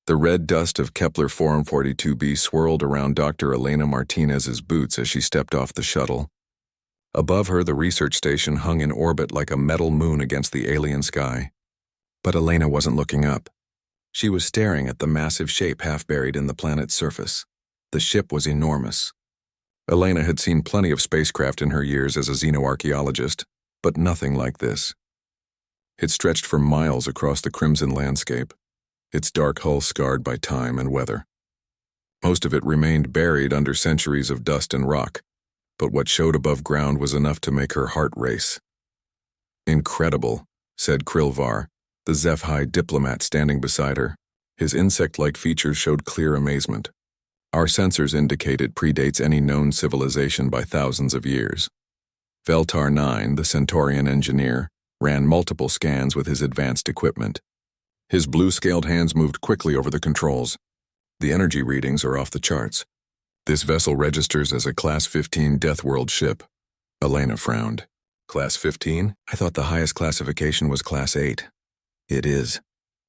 The red dust of Kepler 442b swirled around Dr. Elena Martinez's boots as she stepped off the shuttle. Above her, the research station hung in orbit like a metal moon against the alien sky. But Elena wasn't looking up. She was staring at the massive shape half buried in the planet's surface. The ship was enormous. Elena had seen plenty of spacecraft in her years as a xenoarchaeologist, but nothing like this. It stretched for miles across the crimson landscape, its dark hull scarred by time and weather. Most of it remained buried under centuries of dust and rock, but what showed above ground was enough to make her heart race. "Incredible," said Krilvar, the HFY diplomat standing beside her. His insect-like features showed clear amazement. "Our sensors indicate it predates any known civilization by thousands of years." Veltar 9, the Centaurian engineer, ran multiple scans with his advanced equipment. His blue-scaled hands moved quickly over the controls. The energy readings are off the charts. "This vessel registers as a Class 15 Deathworld ship." Elena frowned. "Class 15? I thought the highest classification was Class 8. "It is,"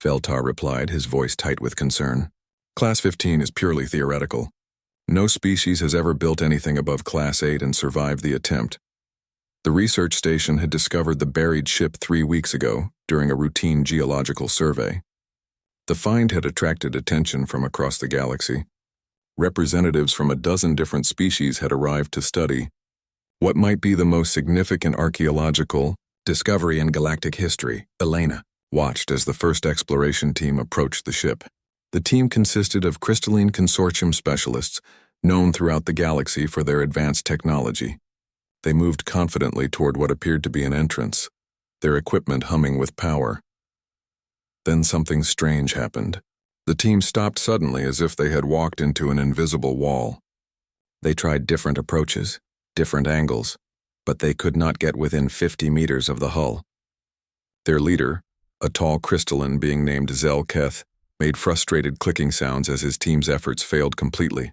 Veltar replied, his voice tight with concern. "Class 15 is purely theoretical. No species has ever built anything above Class 8 and survived the attempt. The research station had discovered the buried ship 3 weeks ago during a routine geological survey. The find had attracted attention from across the galaxy. Representatives from a dozen different species had arrived to study what might be the most significant archaeological discovery in galactic history." Elena watched as the first exploration team approached the ship. The team consisted of crystalline consortium specialists known throughout the galaxy for their advanced technology. They moved confidently toward what appeared to be an entrance, their equipment humming with power. Then something strange happened. The team stopped suddenly as if they had walked into an invisible wall. They tried different approaches, different angles, but they could not get within 50 meters of the hull. Their leader, a tall crystalline being named Zelketh, made frustrated clicking sounds as his team's efforts failed completely.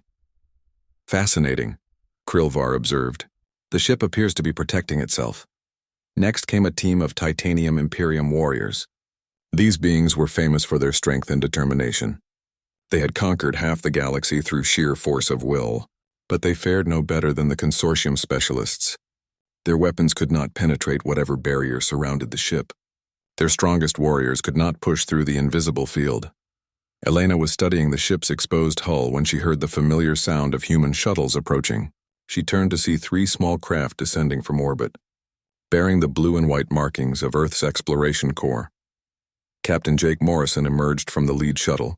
"Fascinating," Krilvar observed. "The ship appears to be protecting itself." Next came a team of Titanium Imperium warriors. These beings were famous for their strength and determination. They had conquered half the galaxy through sheer force of will, but they fared no better than the consortium specialists. Their weapons could not penetrate whatever barrier surrounded the ship. Their strongest warriors could not push through the invisible field. Elena was studying the ship's exposed hull when she heard the familiar sound of human shuttles approaching. She turned to see 3 small craft descending from orbit, bearing the blue and white markings of Earth's exploration corps. Captain Jake Morrison emerged from the lead shuttle,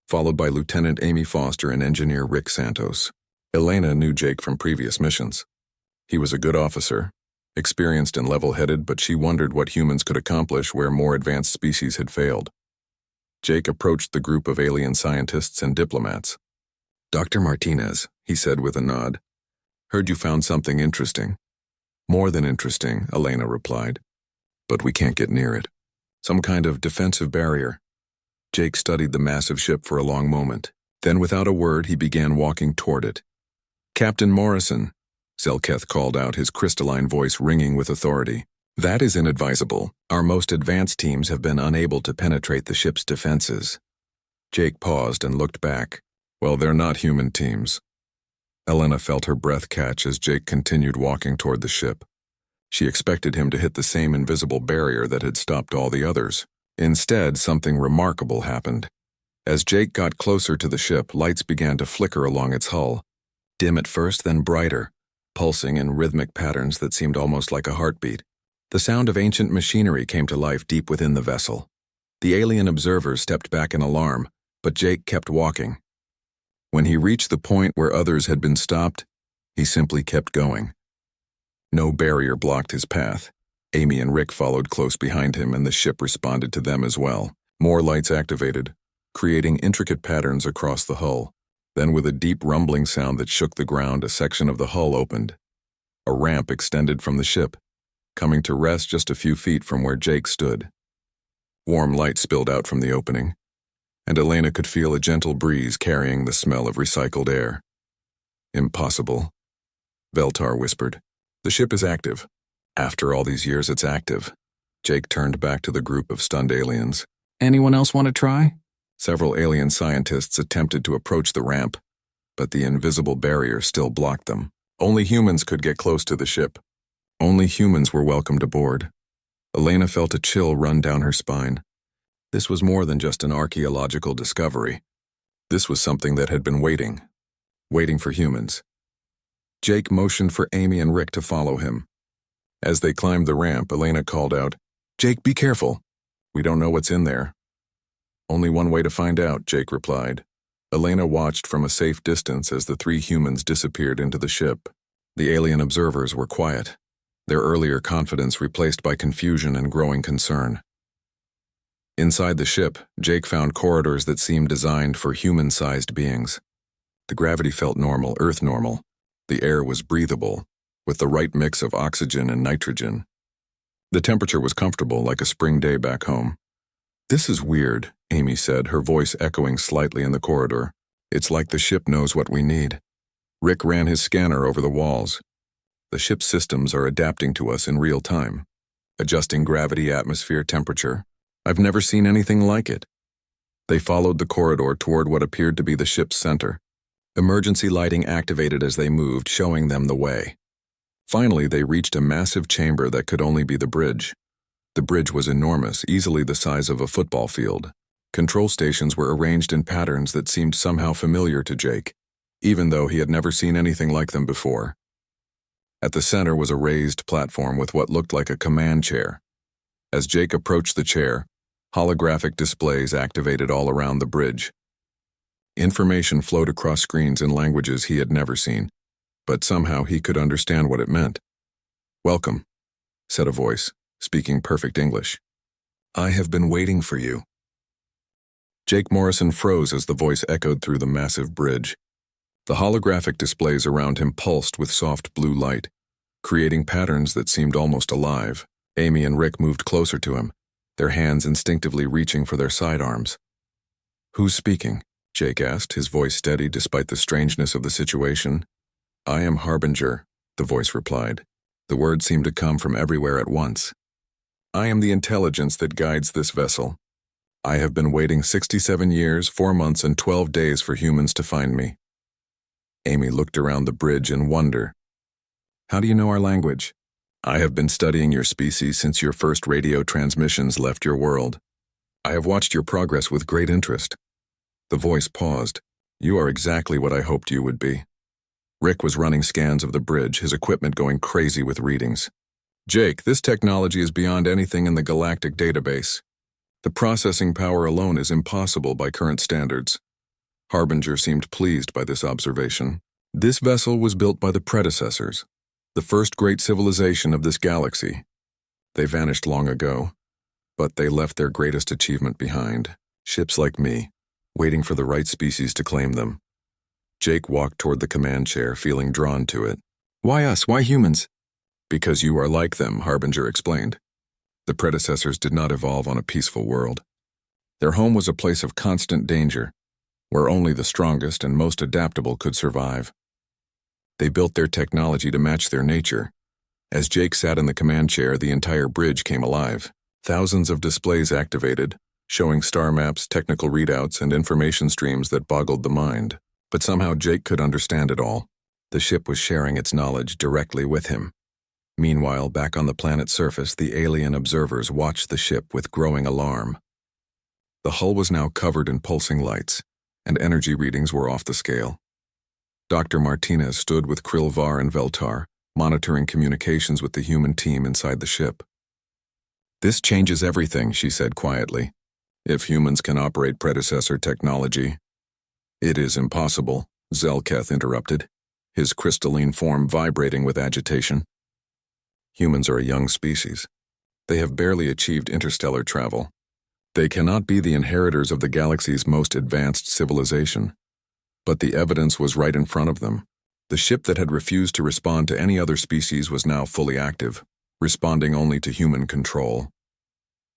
followed by Lieutenant Amy Foster and Engineer Rick Santos. Elena knew Jake from previous missions. He was a good officer, experienced and level-headed, but she wondered what humans could accomplish where more advanced species had failed. Jake approached the group of alien scientists and diplomats. "Dr. Martinez," he said with a nod. "Heard you found something interesting." "More than interesting," Elena replied. "But we can't get near it. Some kind of defensive barrier." Jake studied the massive ship for a long moment. Then without a word, he began walking toward it. "Captain Morrison," Zelketh called out, his crystalline voice ringing with authority. "That is inadvisable. Our most advanced teams have been unable to penetrate the ship's defenses." Jake paused and looked back. "Well, they're not human teams." Elena felt her breath catch as Jake continued walking toward the ship. She expected him to hit the same invisible barrier that had stopped all the others. Instead, something remarkable happened. As Jake got closer to the ship, lights began to flicker along its hull, dim at first, then brighter, pulsing in rhythmic patterns that seemed almost like a heartbeat. The sound of ancient machinery came to life deep within the vessel. The alien observers stepped back in alarm, but Jake kept walking. When he reached the point where others had been stopped, he simply kept going. No barrier blocked his path. Amy and Rick followed close behind him, and the ship responded to them as well. More lights activated, creating intricate patterns across the hull. Then, with a deep rumbling sound that shook the ground, a section of the hull opened. A ramp extended from the ship, coming to rest just a few feet from where Jake stood. Warm light spilled out from the opening, and Elena could feel a gentle breeze carrying the smell of recycled air. "Impossible," Veltar whispered. "The ship is active. After all these years, it's active." Jake turned back to the group of stunned aliens. "Anyone else want to try?" Several alien scientists attempted to approach the ramp, but the invisible barrier still blocked them. Only humans could get close to the ship. Only humans were welcomed aboard. Elena felt a chill run down her spine. This was more than just an archaeological discovery. This was something that had been waiting for humans. Jake motioned for Amy and Rick to follow him. As they climbed the ramp, Elena called out, "Jake, be careful. We don't know what's in there." "Only one way to find out," Jake replied. Elena watched from a safe distance as the three humans disappeared into the ship. The alien observers were quiet, their earlier confidence replaced by confusion and growing concern. Inside the ship, Jake found corridors that seemed designed for human-sized beings. The gravity felt normal, Earth normal. The air was breathable, with the right mix of oxygen and nitrogen. The temperature was comfortable, like a spring day back home. "This is weird," Amy said, her voice echoing slightly in the corridor. "It's like the ship knows what we need." Rick ran his scanner over the walls. "The ship's systems are adapting to us in real time, adjusting gravity, atmosphere, temperature. I've never seen anything like it." They followed the corridor toward what appeared to be the ship's center. Emergency lighting activated as they moved, showing them the way. Finally, they reached a massive chamber that could only be the bridge. The bridge was enormous, easily the size of a football field. Control stations were arranged in patterns that seemed somehow familiar to Jake, even though he had never seen anything like them before. At the center was a raised platform with what looked like a command chair. As Jake approached the chair, holographic displays activated all around the bridge. Information flowed across screens in languages he had never seen, but somehow he could understand what it meant. "Welcome," said a voice, speaking perfect English. "I have been waiting for you." Jake Morrison froze as the voice echoed through the massive bridge. The holographic displays around him pulsed with soft blue light, creating patterns that seemed almost alive. Amy and Rick moved closer to him, their hands instinctively reaching for their sidearms. "Who's speaking?" Jake asked, his voice steady despite the strangeness of the situation. "I am Harbinger," the voice replied. The words seemed to come from everywhere at once. "I am the intelligence that guides this vessel. I have been waiting 67 years, 4 months, and 12 days for humans to find me." Amy looked around the bridge in wonder. "How do you know our language?" "I have been studying your species since your first radio transmissions left your world. I have watched your progress with great interest." The voice paused. "You are exactly what I hoped you would be." Rick was running scans of the bridge, his equipment going crazy with readings. "Jake, this technology is beyond anything in the Galactic database. The processing power alone is impossible by current standards." Harbinger seemed pleased by this observation. "This vessel was built by the predecessors, the first great civilization of this galaxy. They vanished long ago, but they left their greatest achievement behind, ships like me, waiting for the right species to claim them." Jake walked toward the command chair, feeling drawn to it. "Why us? Why humans?" "Because you are like them," Harbinger explained. "The predecessors did not evolve on a peaceful world. Their home was a place of constant danger, where only the strongest and most adaptable could survive. They built their technology to match their nature." As Jake sat in the command chair, the entire bridge came alive. Thousands of displays activated, showing star maps, technical readouts, and information streams that boggled the mind. But somehow Jake could understand it all. The ship was sharing its knowledge directly with him. Meanwhile, back on the planet's surface, the alien observers watched the ship with growing alarm. The hull was now covered in pulsing lights, and energy readings were off the scale. Dr. Martinez stood with Krilvar and Veltar, monitoring communications with the human team inside the ship. "This changes everything," she said quietly. "If humans can operate predecessor technology—" "It is impossible," Zelketh interrupted, his crystalline form vibrating with agitation. "Humans are a young species. They have barely achieved interstellar travel. They cannot be the inheritors of the galaxy's most advanced civilization." But the evidence was right in front of them. The ship that had refused to respond to any other species was now fully active, responding only to human control.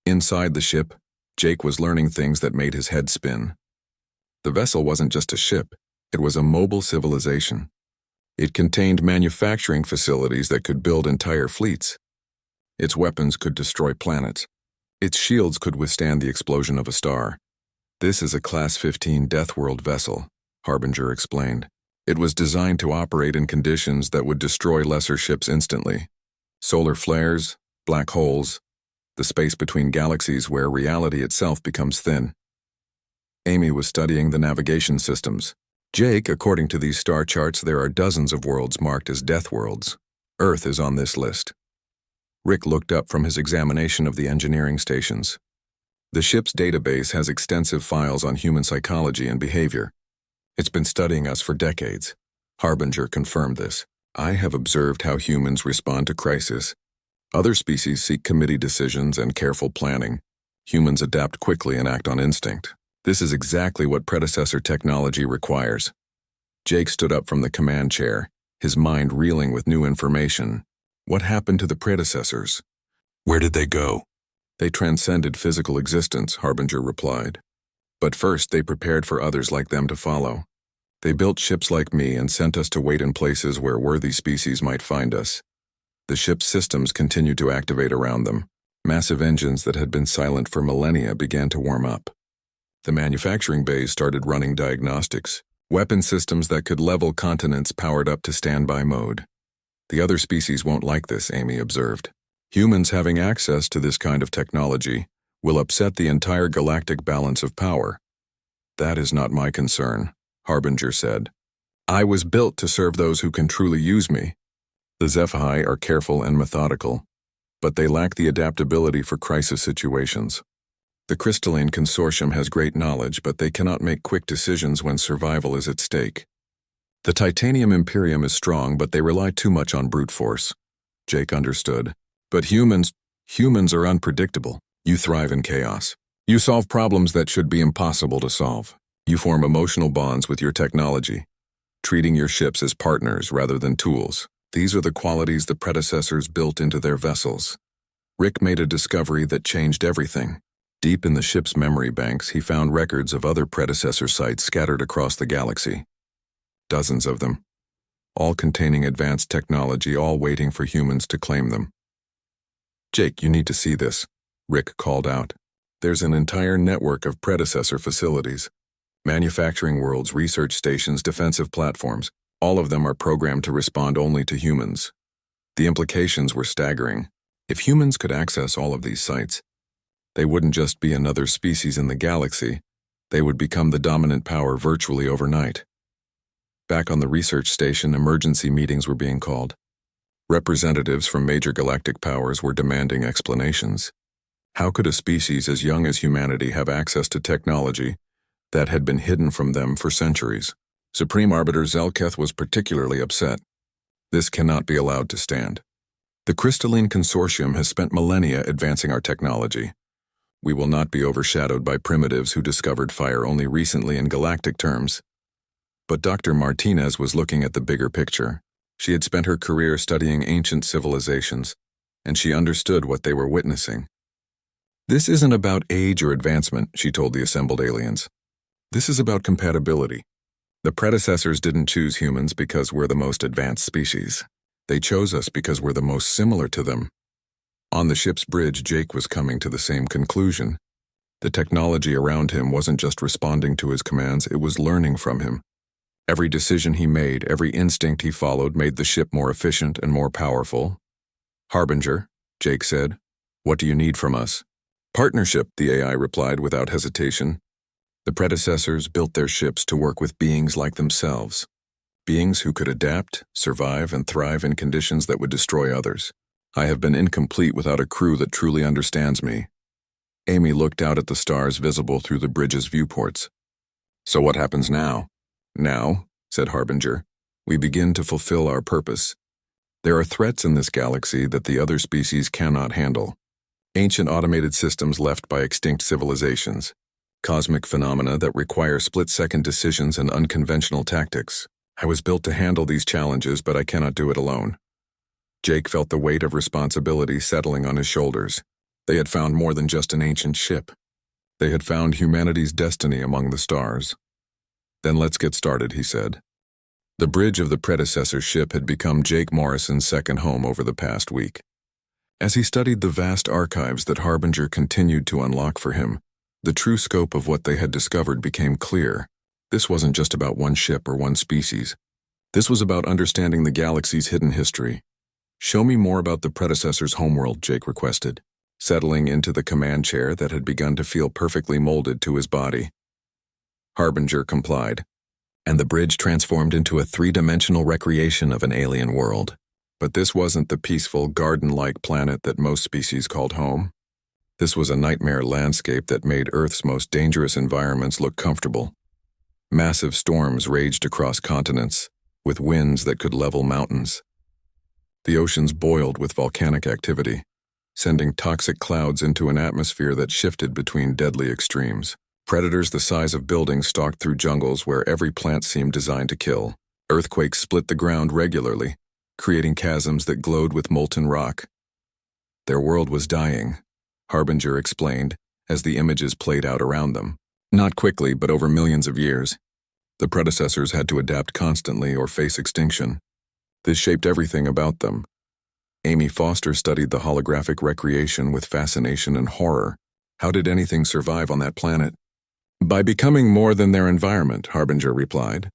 Inside the ship, Jake was learning things that made his head spin. The vessel wasn't just a ship, it was a mobile civilization. It contained manufacturing facilities that could build entire fleets. Its weapons could destroy planets. Its shields could withstand the explosion of a star. This is a Class 15 Deathworld vessel, Harbinger explained. It was designed to operate in conditions that would destroy lesser ships instantly. Solar flares, black holes, the space between galaxies where reality itself becomes thin. Amy was studying the navigation systems. Jake, according to these star charts, there are dozens of worlds marked as death worlds. Earth is on this list. Rick looked up from his examination of the engineering stations. The ship's database has extensive files on human psychology and behavior. It's been studying us for decades. Harbinger confirmed this. I have observed how humans respond to crisis. Other species seek committee decisions and careful planning. Humans adapt quickly and act on instinct. This is exactly what predecessor technology requires. Jake stood up from the command chair, his mind reeling with new information. What happened to the predecessors? Where did they go? They transcended physical existence, Harbinger replied. But first they prepared for others like them to follow. They built ships like me and sent us to wait in places where worthy species might find us. The ship's systems continued to activate around them. Massive engines that had been silent for millennia began to warm up. The manufacturing bays started running diagnostics. Weapon systems that could level continents powered up to standby mode. The other species won't like this, Amy observed. Humans having access to this kind of technology will upset the entire galactic balance of power. That is not my concern, Harbinger said. I was built to serve those who can truly use me. The HFY are careful and methodical, but they lack the adaptability for crisis situations. The Crystalline Consortium has great knowledge, but they cannot make quick decisions when survival is at stake. The Titanium Imperium is strong, but they rely too much on brute force. Jake understood. But humans are unpredictable. You thrive in chaos. You solve problems that should be impossible to solve. You form emotional bonds with your technology, treating your ships as partners rather than tools. These are the qualities the predecessors built into their vessels. Rick made a discovery that changed everything. Deep in the ship's memory banks, he found records of other predecessor sites scattered across the galaxy. Dozens of them, all containing advanced technology, all waiting for humans to claim them. Jake, you need to see this, Rick called out. There's an entire network of predecessor facilities. Manufacturing worlds, research stations, defensive platforms, all of them are programmed to respond only to humans. The implications were staggering. If humans could access all of these sites, they wouldn't just be another species in the galaxy, they would become the dominant power virtually overnight. Back on the research station, emergency meetings were being called. Representatives from major galactic powers were demanding explanations. How could a species as young as humanity have access to technology that had been hidden from them for centuries? Supreme Arbiter Zelketh was particularly upset. This cannot be allowed to stand. The Crystalline Consortium has spent millennia advancing our technology. We will not be overshadowed by primitives who discovered fire only recently in galactic terms. But Dr. Martinez was looking at the bigger picture. She had spent her career studying ancient civilizations, and she understood what they were witnessing. This isn't about age or advancement, she told the assembled aliens. This is about compatibility. The predecessors didn't choose humans because we're the most advanced species. They chose us because we're the most similar to them. On the ship's bridge, Jake was coming to the same conclusion. The technology around him wasn't just responding to his commands, it was learning from him. Every decision he made, every instinct he followed made the ship more efficient and more powerful. Harbinger, Jake said, what do you need from us? Partnership, the AI replied without hesitation. The predecessors built their ships to work with beings like themselves. Beings who could adapt, survive, and thrive in conditions that would destroy others. I have been incomplete without a crew that truly understands me. Amy looked out at the stars visible through the bridge's viewports. So what happens now? Now, said Harbinger, we begin to fulfill our purpose. There are threats in this galaxy that the other species cannot handle. Ancient automated systems left by extinct civilizations. Cosmic phenomena that require split-second decisions and unconventional tactics. I was built to handle these challenges, but I cannot do it alone. Jake felt the weight of responsibility settling on his shoulders. They had found more than just an ancient ship. They had found humanity's destiny among the stars. Then let's get started, he said. The bridge of the predecessor ship had become Jake Morrison's second home over the past week. As he studied the vast archives that Harbinger continued to unlock for him, The true scope of what they had discovered became clear. This wasn't just about one ship or one species. This was about understanding the galaxy's hidden history. "Show me more about the predecessor's homeworld," Jake requested, settling into the command chair that had begun to feel perfectly molded to his body. Harbinger complied, and the bridge transformed into a three-dimensional recreation of an alien world. But this wasn't the peaceful, garden-like planet that most species called home. This was a nightmare landscape that made Earth's most dangerous environments look comfortable. Massive storms raged across continents, with winds that could level mountains. The oceans boiled with volcanic activity, sending toxic clouds into an atmosphere that shifted between deadly extremes. Predators the size of buildings stalked through jungles where every plant seemed designed to kill. Earthquakes split the ground regularly, creating chasms that glowed with molten rock. Their world was dying, Harbinger explained, as the images played out around them. Not quickly, but over millions of years. The predecessors had to adapt constantly or face extinction. This shaped everything about them. Amy Foster studied the holographic recreation with fascination and horror. How did anything survive on that planet? "By becoming more than their environment," Harbinger replied.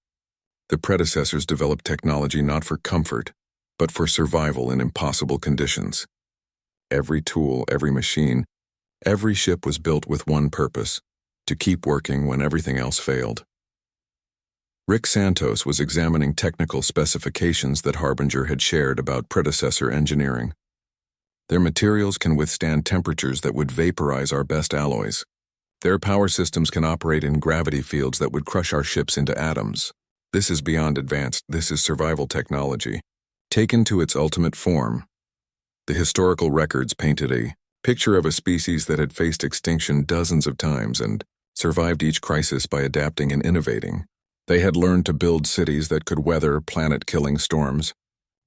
The predecessors developed technology not for comfort, but for survival in impossible conditions. Every tool, every machine, every ship was built with one purpose: to keep working when everything else failed. Rick Santos was examining technical specifications that Harbinger had shared about predecessor engineering. "Their materials can withstand temperatures that would vaporize our best alloys. Their power systems can operate in gravity fields that would crush our ships into atoms. This is beyond advanced. This is survival technology, taken to its ultimate form." The historical records painted a picture of a species that had faced extinction dozens of times and survived each crisis by adapting and innovating. They had learned to build cities that could weather planet-killing storms.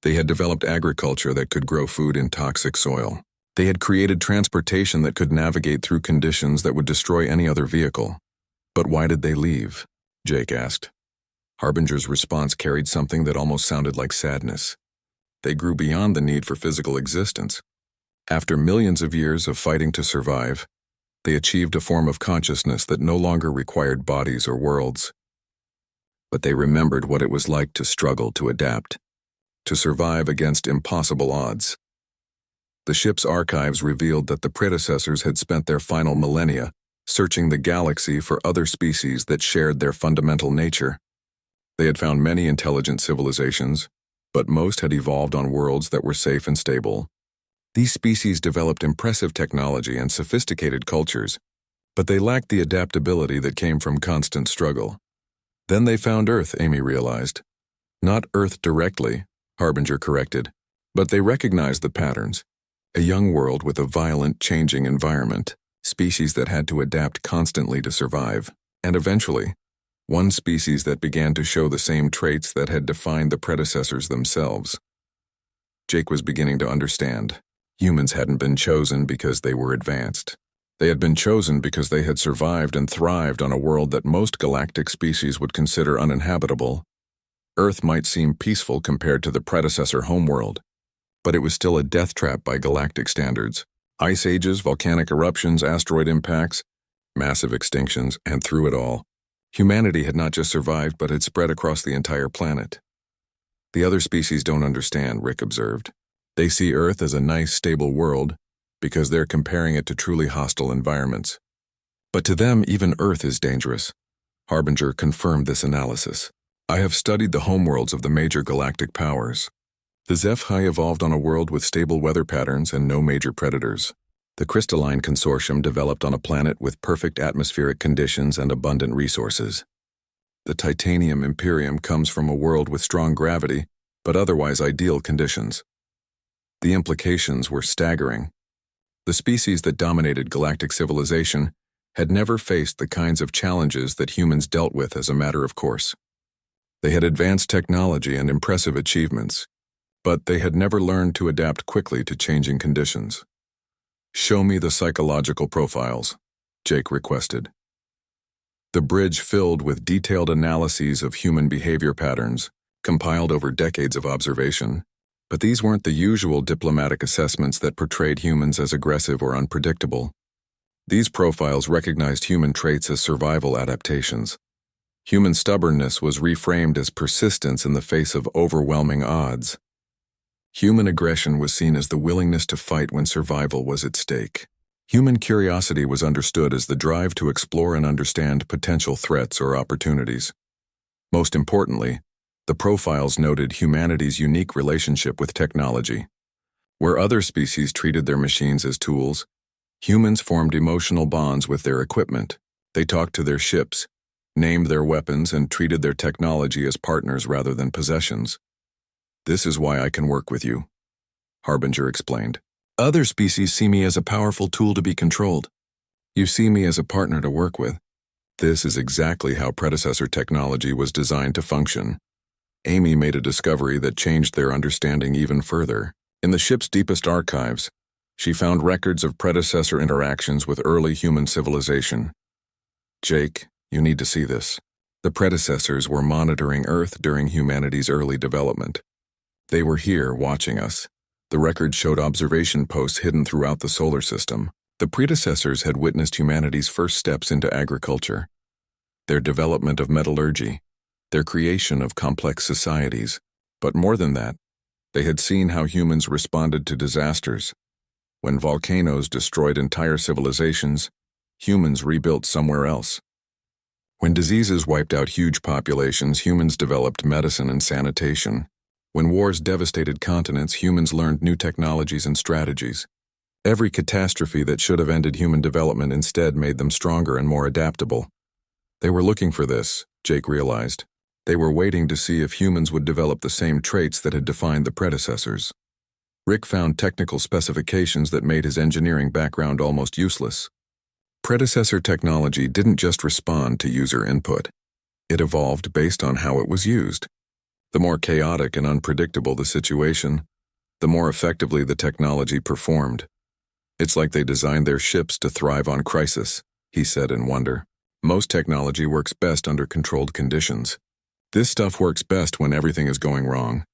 They had developed agriculture that could grow food in toxic soil. They had created transportation that could navigate through conditions that would destroy any other vehicle. "But why did they leave?" Jake asked. Harbinger's response carried something that almost sounded like sadness. They grew beyond the need for physical existence. After millions of years of fighting to survive, they achieved a form of consciousness that no longer required bodies or worlds. But they remembered what it was like to struggle to adapt, to survive against impossible odds. The ship's archives revealed that the predecessors had spent their final millennia searching the galaxy for other species that shared their fundamental nature. They had found many intelligent civilizations, but most had evolved on worlds that were safe and stable. These species developed impressive technology and sophisticated cultures, but they lacked the adaptability that came from constant struggle. Then they found Earth, Amy realized. Not Earth directly, Harbinger corrected, but they recognized the patterns. A young world with a violent, changing environment, species that had to adapt constantly to survive, and eventually, one species that began to show the same traits that had defined the predecessors themselves. Jake was beginning to understand. Humans hadn't been chosen because they were advanced. They had been chosen because they had survived and thrived on a world that most galactic species would consider uninhabitable. Earth might seem peaceful compared to the predecessor homeworld, but it was still a death trap by galactic standards. Ice ages, volcanic eruptions, asteroid impacts, massive extinctions, and through it all, humanity had not just survived but had spread across the entire planet. "The other species don't understand," Rick observed. "They see Earth as a nice, stable world because they're comparing it to truly hostile environments. But to them, even Earth is dangerous." Harbinger confirmed this analysis. "I have studied the homeworlds of the major galactic powers. The HFY evolved on a world with stable weather patterns and no major predators. The Crystalline Consortium developed on a planet with perfect atmospheric conditions and abundant resources. The Titanium Imperium comes from a world with strong gravity, but otherwise ideal conditions." The implications were staggering. The species that dominated galactic civilization had never faced the kinds of challenges that humans dealt with as a matter of course. They had advanced technology and impressive achievements, but they had never learned to adapt quickly to changing conditions. "Show me the psychological profiles," Jake requested. The bridge filled with detailed analyses of human behavior patterns, compiled over decades of observation, but these weren't the usual diplomatic assessments that portrayed humans as aggressive or unpredictable. These profiles recognized human traits as survival adaptations. Human stubbornness was reframed as persistence in the face of overwhelming odds. Human aggression was seen as the willingness to fight when survival was at stake. Human curiosity was understood as the drive to explore and understand potential threats or opportunities. Most importantly, the profiles noted humanity's unique relationship with technology. Where other species treated their machines as tools, humans formed emotional bonds with their equipment. They talked to their ships, named their weapons, and treated their technology as partners rather than possessions. "This is why I can work with you," Harbinger explained. "Other species see me as a powerful tool to be controlled. You see me as a partner to work with." This is exactly how predecessor technology was designed to function. Amy made a discovery that changed their understanding even further. In the ship's deepest archives, she found records of predecessor interactions with early human civilization. "Jake, you need to see this." The predecessors were monitoring Earth during humanity's early development. They were here watching us. The records showed observation posts hidden throughout the solar system. The predecessors had witnessed humanity's first steps into agriculture, their development of metallurgy, their creation of complex societies. But more than that, they had seen how humans responded to disasters. When volcanoes destroyed entire civilizations, humans rebuilt somewhere else. When diseases wiped out huge populations, humans developed medicine and sanitation. When wars devastated continents, humans learned new technologies and strategies. Every catastrophe that should have ended human development instead made them stronger and more adaptable. They were looking for this, Jake realized. They were waiting to see if humans would develop the same traits that had defined the predecessors. Rick found technical specifications that made his engineering background almost useless. Predecessor technology didn't just respond to user input. It evolved based on how it was used. The more chaotic and unpredictable the situation, the more effectively the technology performed. "It's like they designed their ships to thrive on crisis," he said in wonder. "Most technology works best under controlled conditions. This stuff works best when everything is going wrong."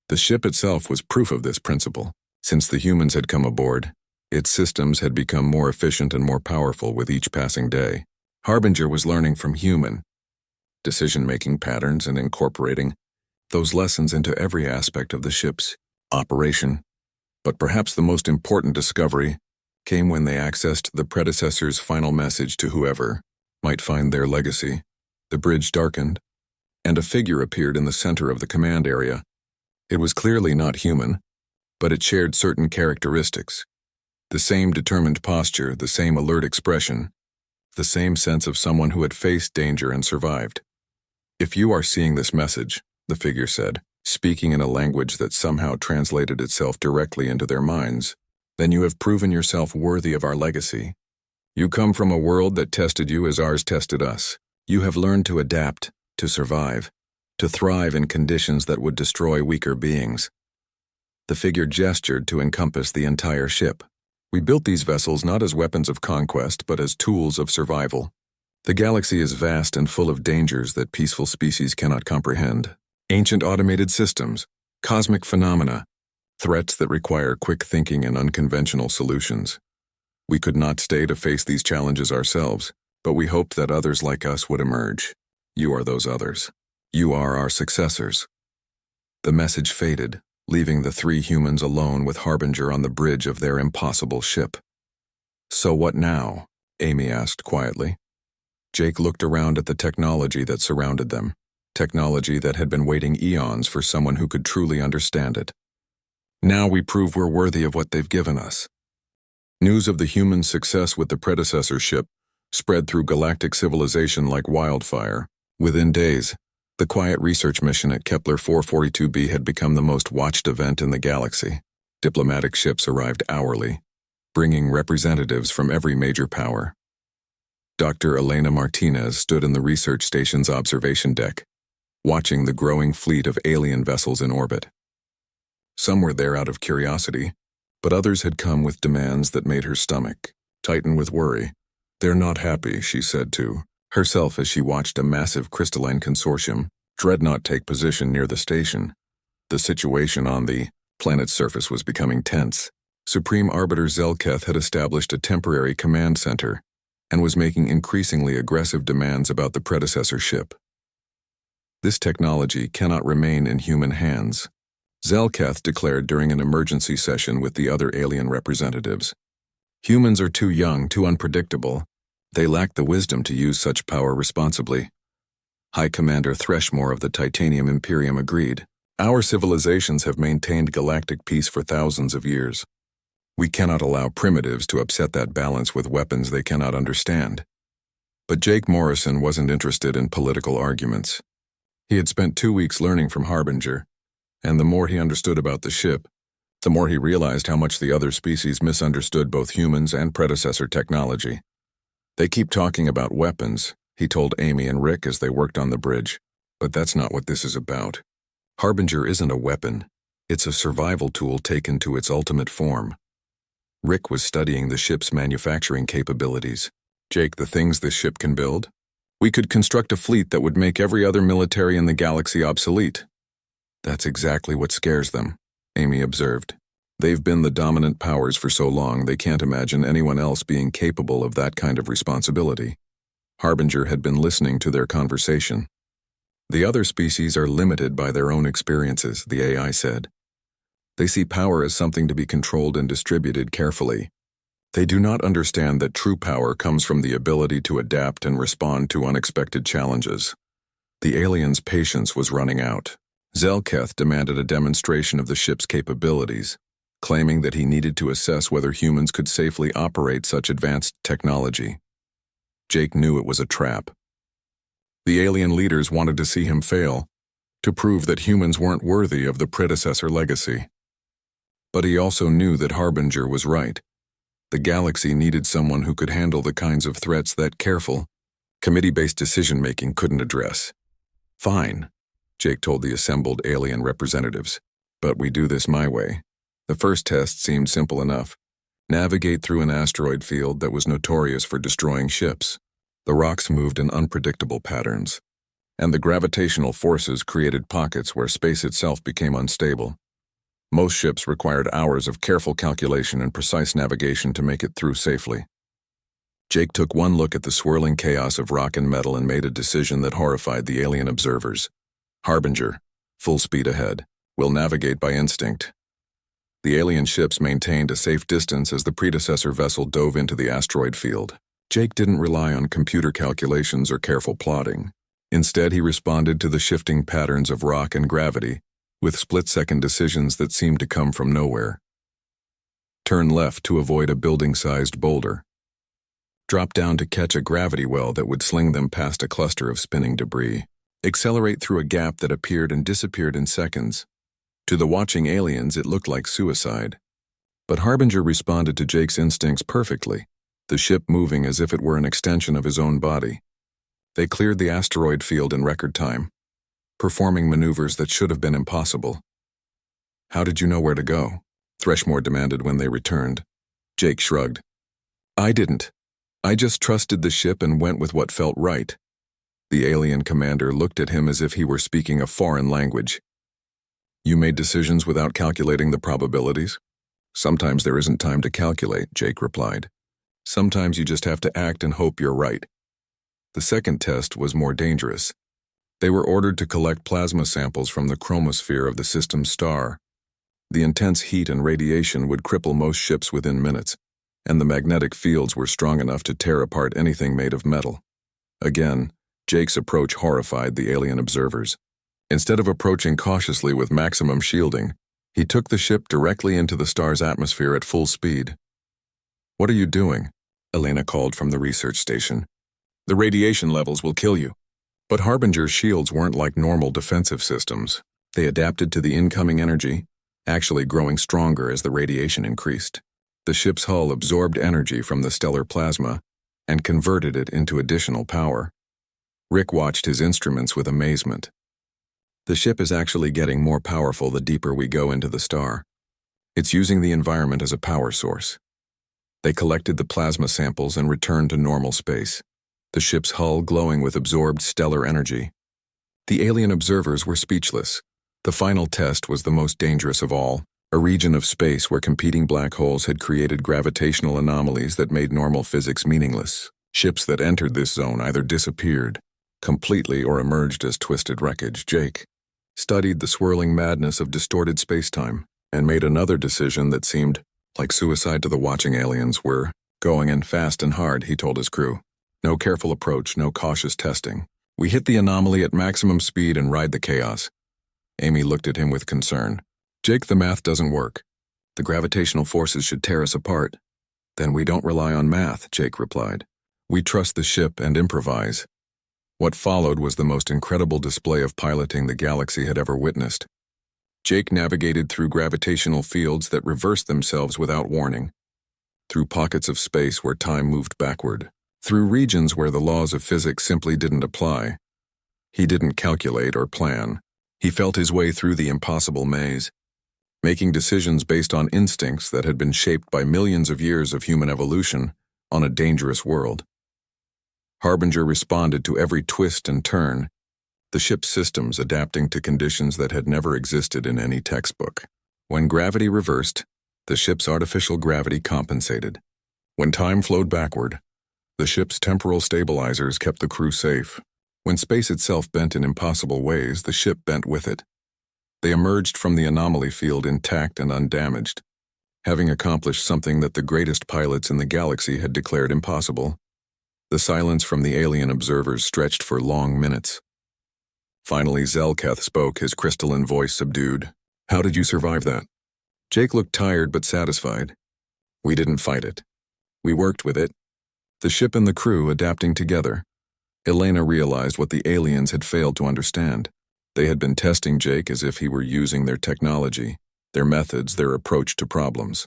The ship itself was proof of this principle. Since the humans had come aboard, its systems had become more efficient and more powerful with each passing day. Harbinger was learning from human decision-making patterns and incorporating those lessons into every aspect of the ship's operation. But perhaps the most important discovery came when they accessed the predecessor's final message to whoever might find their legacy. The bridge darkened, and a figure appeared in the center of the command area. It was clearly not human, but it shared certain characteristics. The same determined posture, the same alert expression, the same sense of someone who had faced danger and survived. "If you are seeing this message," the figure said, speaking in a language that somehow translated itself directly into their minds, "then you have proven yourself worthy of our legacy. You come from a world that tested you as ours tested us. You have learned to adapt, to survive, to thrive in conditions that would destroy weaker beings." The figure gestured to encompass the entire ship. "We built these vessels not as weapons of conquest, but as tools of survival. The galaxy is vast and full of dangers that peaceful species cannot comprehend. Ancient automated systems, cosmic phenomena, threats that require quick thinking and unconventional solutions. We could not stay to face these challenges ourselves, but we hoped that others like us would emerge. You are those others. You are our successors." The message faded, leaving the three humans alone with Harbinger on the bridge of their impossible ship. "So what now?" Amy asked quietly. Jake looked around at the technology that surrounded them, technology that had been waiting eons for someone who could truly understand it. "Now we prove we're worthy of what they've given us." News of the human success with the predecessor ship spread through galactic civilization like wildfire. Within days, the quiet research mission at Kepler 442b had become the most watched event in the galaxy. Diplomatic ships arrived hourly, bringing representatives from every major power. Dr. Elena Martinez stood in the research station's observation deck, watching the growing fleet of alien vessels in orbit. Some were there out of curiosity, but others had come with demands that made her stomach tighten with worry. "They're not happy," she said to herself as she watched a massive crystalline consortium dreadnought take position near the station. The situation on the planet's surface was becoming tense. Supreme Arbiter Zelketh had established a temporary command center and was making increasingly aggressive demands about the predecessor ship. This technology cannot remain in human hands, Zelketh declared during an emergency session with the other alien representatives. Humans are too young, too unpredictable. They lack the wisdom to use such power responsibly. High Commander Threshmore of the Titanium Imperium agreed. Our civilizations have maintained galactic peace for thousands of years. We cannot allow primitives to upset that balance with weapons they cannot understand. But Jake Morrison wasn't interested in political arguments. He had spent 2 weeks learning from Harbinger, and the more he understood about the ship, the more he realized how much the other species misunderstood both humans and predecessor technology. They keep talking about weapons, he told Amy and Rick as they worked on the bridge, but that's not what this is about. Harbinger isn't a weapon. It's a survival tool taken to its ultimate form. Rick was studying the ship's manufacturing capabilities. Jake, the things this ship can build? We could construct a fleet that would make every other military in the galaxy obsolete. That's exactly what scares them, Amy observed. They've been the dominant powers for so long they can't imagine anyone else being capable of that kind of responsibility. Harbinger had been listening to their conversation. The other species are limited by their own experiences, the AI said. They see power as something to be controlled and distributed carefully. They do not understand that true power comes from the ability to adapt and respond to unexpected challenges. The aliens' patience was running out. Zelketh demanded a demonstration of the ship's capabilities, claiming that he needed to assess whether humans could safely operate such advanced technology. Jake knew it was a trap. The alien leaders wanted to see him fail, to prove that humans weren't worthy of the predecessor legacy. But he also knew that Harbinger was right. The galaxy needed someone who could handle the kinds of threats that careful, committee-based decision-making couldn't address. Fine, Jake told the assembled alien representatives, but we do this my way. The first test seemed simple enough. Navigate through an asteroid field that was notorious for destroying ships. The rocks moved in unpredictable patterns, and the gravitational forces created pockets where space itself became unstable. Most ships required hours of careful calculation and precise navigation to make it through safely. Jake took one look at the swirling chaos of rock and metal and made a decision that horrified the alien observers. Harbinger, full speed ahead. We'll navigate by instinct. The alien ships maintained a safe distance as the predecessor vessel dove into the asteroid field. Jake didn't rely on computer calculations or careful plotting. Instead, he responded to the shifting patterns of rock and gravity, with split-second decisions that seemed to come from nowhere. Turn left to avoid a building-sized boulder. Drop down to catch a gravity well that would sling them past a cluster of spinning debris. Accelerate through a gap that appeared and disappeared in seconds. To the watching aliens, it looked like suicide. But Harbinger responded to Jake's instincts perfectly, the ship moving as if it were an extension of his own body. They cleared the asteroid field in record time, performing maneuvers that should have been impossible. How did you know where to go? Threshmore demanded when they returned. Jake shrugged. I didn't. I just trusted the ship and went with what felt right. The alien commander looked at him as if he were speaking a foreign language. You made decisions without calculating the probabilities? Sometimes there isn't time to calculate, Jake replied. Sometimes you just have to act and hope you're right. The second test was more dangerous. They were ordered to collect plasma samples from the chromosphere of the system's star. The intense heat and radiation would cripple most ships within minutes, and the magnetic fields were strong enough to tear apart anything made of metal. Again, Jake's approach horrified the alien observers. Instead of approaching cautiously with maximum shielding, he took the ship directly into the star's atmosphere at full speed. What are you doing? Elena called from the research station. The radiation levels will kill you. But Harbinger's shields weren't like normal defensive systems. They adapted to the incoming energy, actually growing stronger as the radiation increased. The ship's hull absorbed energy from the stellar plasma and converted it into additional power. Rick watched his instruments with amazement. The ship is actually getting more powerful the deeper we go into the star. It's using the environment as a power source. They collected the plasma samples and returned to normal space, the ship's hull glowing with absorbed stellar energy. The alien observers were speechless. The final test was the most dangerous of all. a region of space where competing black holes had created gravitational anomalies that made normal physics meaningless. Ships that entered this zone either disappeared completely or emerged as twisted wreckage. Jake studied the swirling madness of distorted spacetime and made another decision that seemed like suicide to the watching aliens. We're going in fast and hard, he told his crew. No careful approach, no cautious testing. We hit the anomaly at maximum speed and ride the chaos. Amy looked at him with concern. Jake, the math doesn't work. The gravitational forces should tear us apart. Then we don't rely on math, Jake replied. We trust the ship and improvise. What followed was the most incredible display of piloting the galaxy had ever witnessed. Jake navigated through gravitational fields that reversed themselves without warning, through pockets of space where time moved backward, through regions where the laws of physics simply didn't apply. He didn't calculate or plan. He felt his way through the impossible maze, making decisions based on instincts that had been shaped by millions of years of human evolution on a dangerous world. Harbinger responded to every twist and turn, the ship's systems adapting to conditions that had never existed in any textbook. When gravity reversed, the ship's artificial gravity compensated. When time flowed backward, the ship's temporal stabilizers kept the crew safe. When space itself bent in impossible ways, the ship bent with it. They emerged from the anomaly field intact and undamaged, having accomplished something that the greatest pilots in the galaxy had declared impossible. The silence from the alien observers stretched for long minutes. Finally, Zelketh spoke, his crystalline voice subdued. How did you survive that? Jake looked tired but satisfied. We didn't fight it. We worked with it. The ship and the crew adapting together. Elena realized what the aliens had failed to understand. They had been testing Jake as if he were using their technology, their methods, their approach to problems.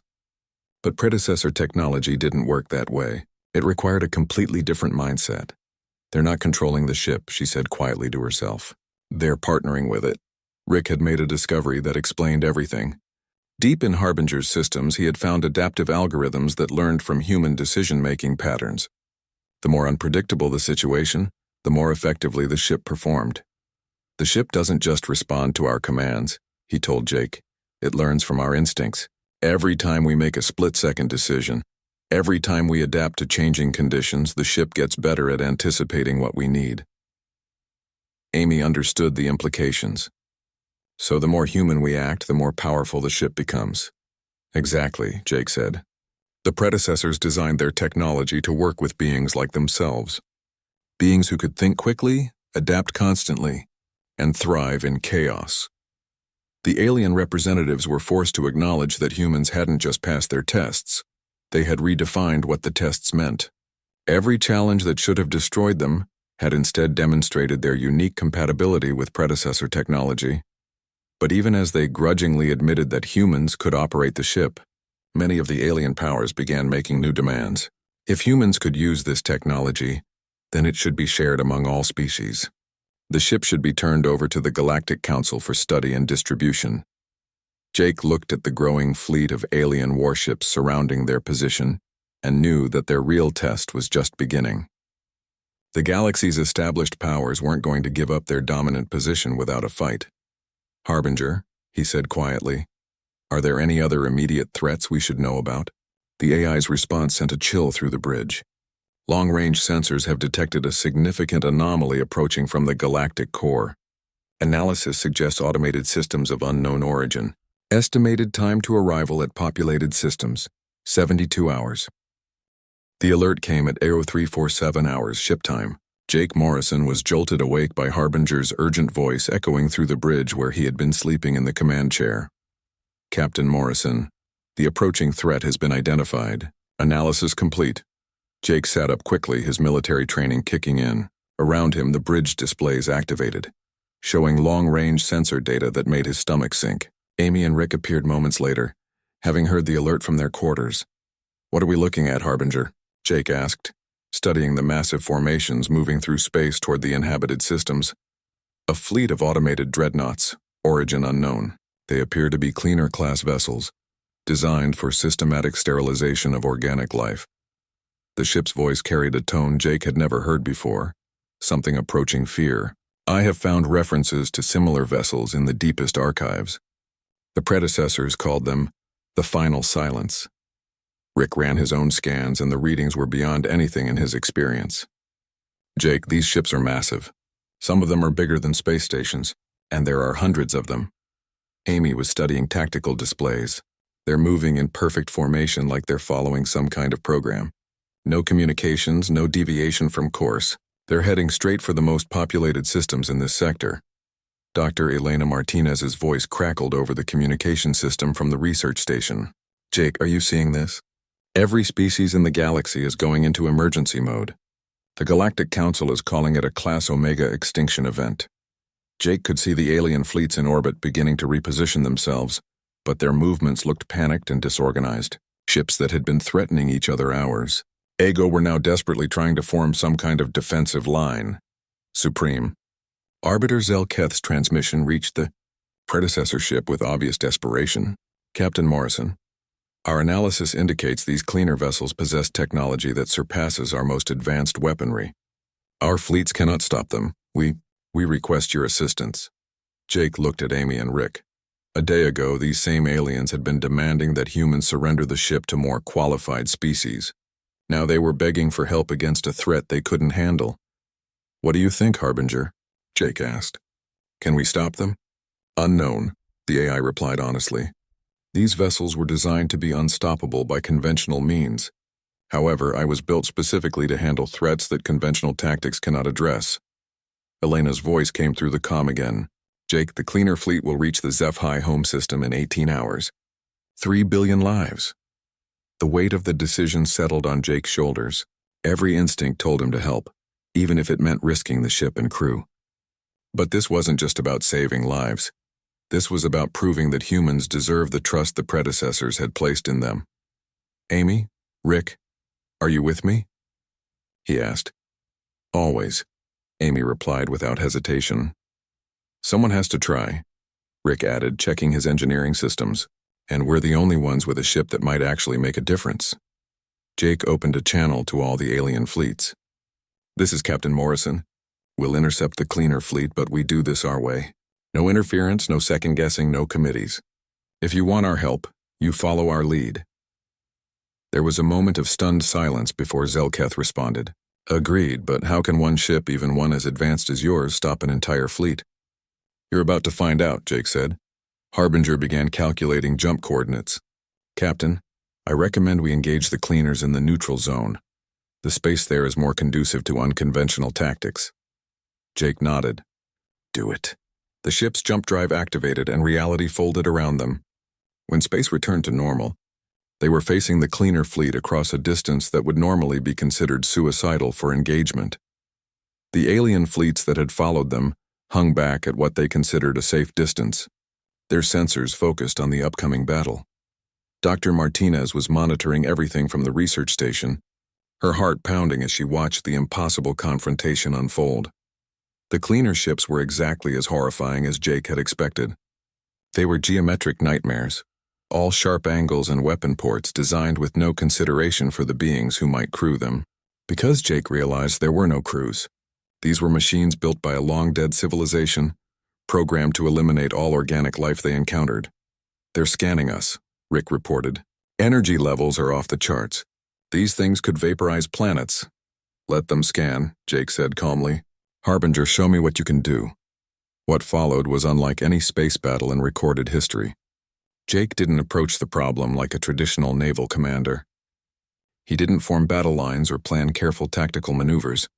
But predecessor technology didn't work that way. It required a completely different mindset. They're not controlling the ship, she said quietly to herself. They're partnering with it. Rick had made a discovery that explained everything. Deep in Harbinger's systems, he had found adaptive algorithms that learned from human decision-making patterns. The more unpredictable the situation, the more effectively the ship performed. The ship doesn't just respond to our commands, he told Jake. It learns from our instincts. Every time we make a split-second decision, every time we adapt to changing conditions, the ship gets better at anticipating what we need. Amy understood the implications. So the more human we act, the more powerful the ship becomes. Exactly, Jake said. The predecessors designed their technology to work with beings like themselves. Beings who could think quickly, adapt constantly, and thrive in chaos. The alien representatives were forced to acknowledge that humans hadn't just passed their tests. They had redefined what the tests meant. Every challenge that should have destroyed them had instead demonstrated their unique compatibility with predecessor technology. But even as they grudgingly admitted that humans could operate the ship, many of the alien powers began making new demands. If humans could use this technology, then it should be shared among all species. The ship should be turned over to the Galactic Council for study and distribution. Jake looked at the growing fleet of alien warships surrounding their position and knew that their real test was just beginning. The galaxy's established powers weren't going to give up their dominant position without a fight. Harbinger, he said quietly, are there any other immediate threats we should know about? The AI's response sent a chill through the bridge. Long-range sensors have detected a significant anomaly approaching from the galactic core. Analysis suggests automated systems of unknown origin. Estimated time to arrival at populated systems, 72 hours. The alert came at 0347 hours ship time. Jake Morrison was jolted awake by Harbinger's urgent voice echoing through the bridge where he had been sleeping in the command chair. Captain Morrison, the approaching threat has been identified. Analysis complete. Jake sat up quickly, his military training kicking in. Around him, the bridge displays activated, showing long-range sensor data that made his stomach sink. Amy and Rick appeared moments later, having heard the alert from their quarters. What are we looking at, Harbinger? Jake asked, studying the massive formations moving through space toward the inhabited systems. A fleet of automated dreadnoughts, origin unknown. They appear to be cleaner-class vessels, designed for systematic sterilization of organic life. The ship's voice carried a tone Jake had never heard before, something approaching fear. I have found references to similar vessels in the deepest archives. The predecessors called them the final silence. Rick ran his own scans, and the readings were beyond anything in his experience. Jake, these ships are massive. Some of them are bigger than space stations, and there are hundreds of them. Amy was studying tactical displays. They're moving in perfect formation like they're following some kind of program. No communications, no deviation from course. They're heading straight for the most populated systems in this sector. Dr. Elena Martinez's voice crackled over the communication system from the research station. Jake, are you seeing this? Every species in the galaxy is going into emergency mode. The Galactic Council is calling it a Class Omega extinction event. Jake could see the alien fleets in orbit beginning to reposition themselves, but their movements looked panicked and disorganized. Ships that had been threatening each other hours ago were now desperately trying to form some kind of defensive line. Supreme. Arbiter Zelketh's transmission reached the predecessor ship with obvious desperation. Captain Morrison, our analysis indicates these cleaner vessels possess technology that surpasses our most advanced weaponry. Our fleets cannot stop them. We request your assistance. Jake looked at Amy and Rick. A day ago, these same aliens had been demanding that humans surrender the ship to more qualified species. Now they were begging for help against a threat they couldn't handle. What do you think, Harbinger? Jake asked. Can we stop them? Unknown, the AI replied honestly. These vessels were designed to be unstoppable by conventional means. However, I was built specifically to handle threats that conventional tactics cannot address. Elena's voice came through the comm again. Jake, the cleaner fleet will reach the HFY home system in 18 hours. 3 billion lives. The weight of the decision settled on Jake's shoulders. Every instinct told him to help, even if it meant risking the ship and crew. But this wasn't just about saving lives. This was about proving that humans deserve the trust the predecessors had placed in them. Amy? Rick? Are you with me? He asked. Always, Amy replied without hesitation. Someone has to try, Rick added, checking his engineering systems, and we're the only ones with a ship that might actually make a difference. Jake opened a channel to all the alien fleets. This is Captain Morrison. We'll intercept the cleaner fleet, but we do this our way. No interference, no second-guessing, no committees. If you want our help, you follow our lead. There was a moment of stunned silence before Zelketh responded. Agreed, but how can one ship, even one as advanced as yours, stop an entire fleet? You're about to find out, Jake said. Harbinger began calculating jump coordinates. Captain, I recommend we engage the cleaners in the neutral zone. The space there is more conducive to unconventional tactics. Jake nodded. Do it. The ship's jump drive activated and reality folded around them. When space returned to normal, they were facing the cleaner fleet across a distance that would normally be considered suicidal for engagement. The alien fleets that had followed them hung back at what they considered a safe distance, their sensors focused on the upcoming battle. Dr. Martinez was monitoring everything from the research station, her heart pounding as she watched the impossible confrontation unfold. The cleaner ships were exactly as horrifying as Jake had expected. They were geometric nightmares, all sharp angles and weapon ports designed with no consideration for the beings who might crew them. Because Jake realized there were no crews. These were machines built by a long-dead civilization, programmed to eliminate all organic life they encountered. They're scanning us, Rick reported. Energy levels are off the charts. These things could vaporize planets. Let them scan, Jake said calmly. Harbinger, show me what you can do. What followed was unlike any space battle in recorded history. Jake didn't approach the problem like a traditional naval commander. He didn't form battle lines or plan careful tactical maneuvers.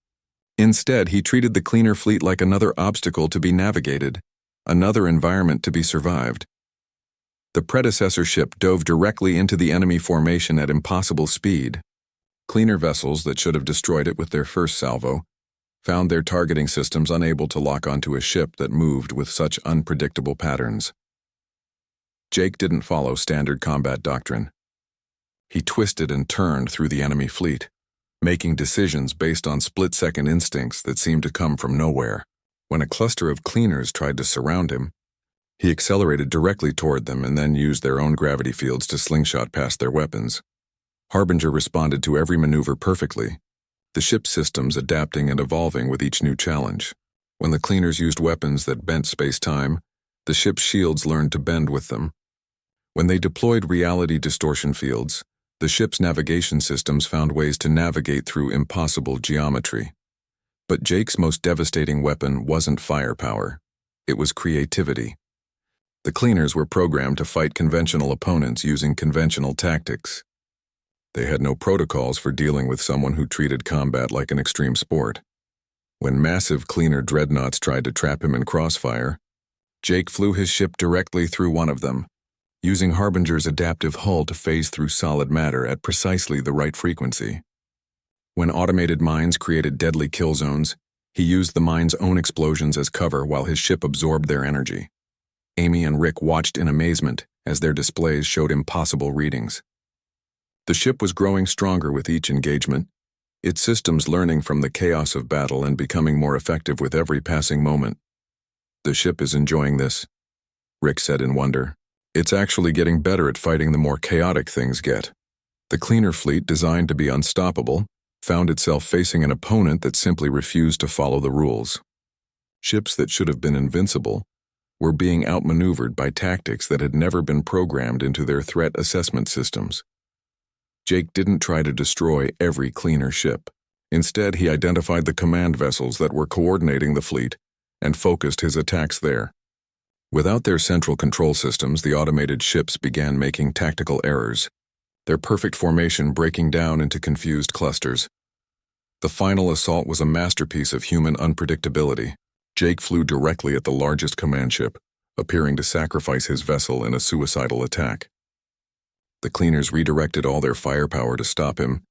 Instead, he treated the cleaner fleet like another obstacle to be navigated, another environment to be survived. The predecessor ship dove directly into the enemy formation at impossible speed. Cleaner vessels that should have destroyed it with their first salvo found their targeting systems unable to lock onto a ship that moved with such unpredictable patterns. Jake didn't follow standard combat doctrine. He twisted and turned through the enemy fleet, making decisions based on split-second instincts that seemed to come from nowhere. When a cluster of cleaners tried to surround him, he accelerated directly toward them and then used their own gravity fields to slingshot past their weapons. Harbinger responded to every maneuver perfectly, the ship's systems adapting and evolving with each new challenge. When the cleaners used weapons that bent space-time, the ship's shields learned to bend with them, When they deployed reality distortion fields, the ship's navigation systems found ways to navigate through impossible geometry. But Jake's most devastating weapon wasn't firepower. It was creativity. The cleaners were programmed to fight conventional opponents using conventional tactics. They had no protocols for dealing with someone who treated combat like an extreme sport. When massive cleaner dreadnoughts tried to trap him in crossfire, Jake flew his ship directly through one of them, using Harbinger's adaptive hull to phase through solid matter at precisely the right frequency. When automated mines created deadly kill zones, he used the mine's own explosions as cover while his ship absorbed their energy. Amy and Rick watched in amazement as their displays showed impossible readings. The ship was growing stronger with each engagement, its systems learning from the chaos of battle and becoming more effective with every passing moment. "The ship is enjoying this," Rick said in wonder. "It's actually getting better at fighting the more chaotic things get." The cleaner fleet, designed to be unstoppable, found itself facing an opponent that simply refused to follow the rules. Ships that should have been invincible were being outmaneuvered by tactics that had never been programmed into their threat assessment systems. Jake didn't try to destroy every cleaner ship. Instead, he identified the command vessels that were coordinating the fleet and focused his attacks there. Without their central control systems, the automated ships began making tactical errors, their perfect formation breaking down into confused clusters. The final assault was a masterpiece of human unpredictability. Jake flew directly at the largest command ship, appearing to sacrifice his vessel in a suicidal attack. The cleaners redirected all their firepower to stop him,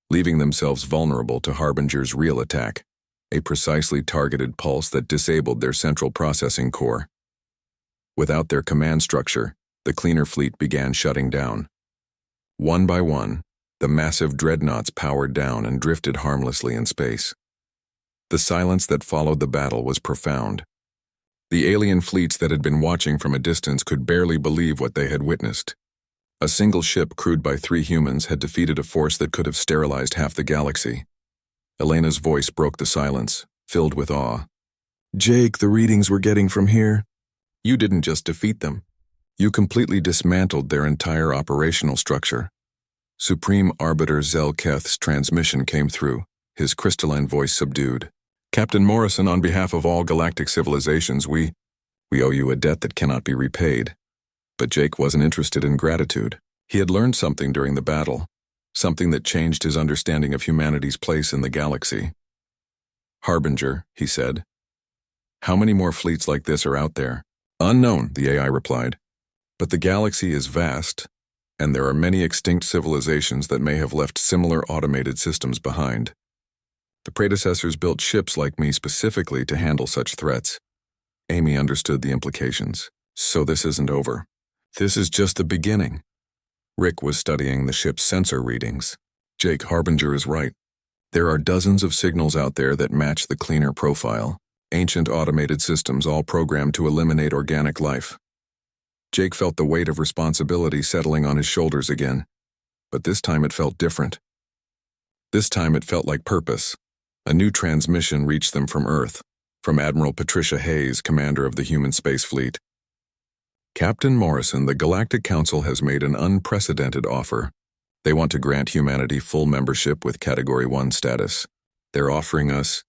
leaving themselves vulnerable to Harbinger's real attack, a precisely targeted pulse that disabled their central processing core. Without their command structure, the cleaner fleet began shutting down. One by one, the massive dreadnoughts powered down and drifted harmlessly in space. The silence that followed the battle was profound. The alien fleets that had been watching from a distance could barely believe what they had witnessed. A single ship crewed by 3 humans had defeated a force that could have sterilized half the galaxy. Elena's voice broke the silence, filled with awe. "Jake, the readings we're getting from here, you didn't just defeat them. You completely dismantled their entire operational structure." Supreme Arbiter Zelketh's transmission came through, his crystalline voice subdued. "Captain Morrison, on behalf of all galactic civilizations, we owe you a debt that cannot be repaid." But Jake wasn't interested in gratitude. He had learned something during the battle, something that changed his understanding of humanity's place in the galaxy. "Harbinger," he said, "how many more fleets like this are out there?" "Unknown," the AI replied. "But the galaxy is vast, and there are many extinct civilizations that may have left similar automated systems behind. The predecessors built ships like me specifically to handle such threats." Amy understood the implications. "So this isn't over. This is just the beginning." Rick was studying the ship's sensor readings. "Jake, Harbinger is right. There are dozens of signals out there that match the cleaner profile. Ancient automated systems all programmed to eliminate organic life." Jake felt the weight of responsibility settling on his shoulders again. But this time it felt different. This time it felt like purpose. A new transmission reached them from Earth, from Admiral Patricia Hayes, commander of the human space fleet. "Captain Morrison, the Galactic Council has made an unprecedented offer. They want to grant humanity full membership with Category 1 status. They're offering us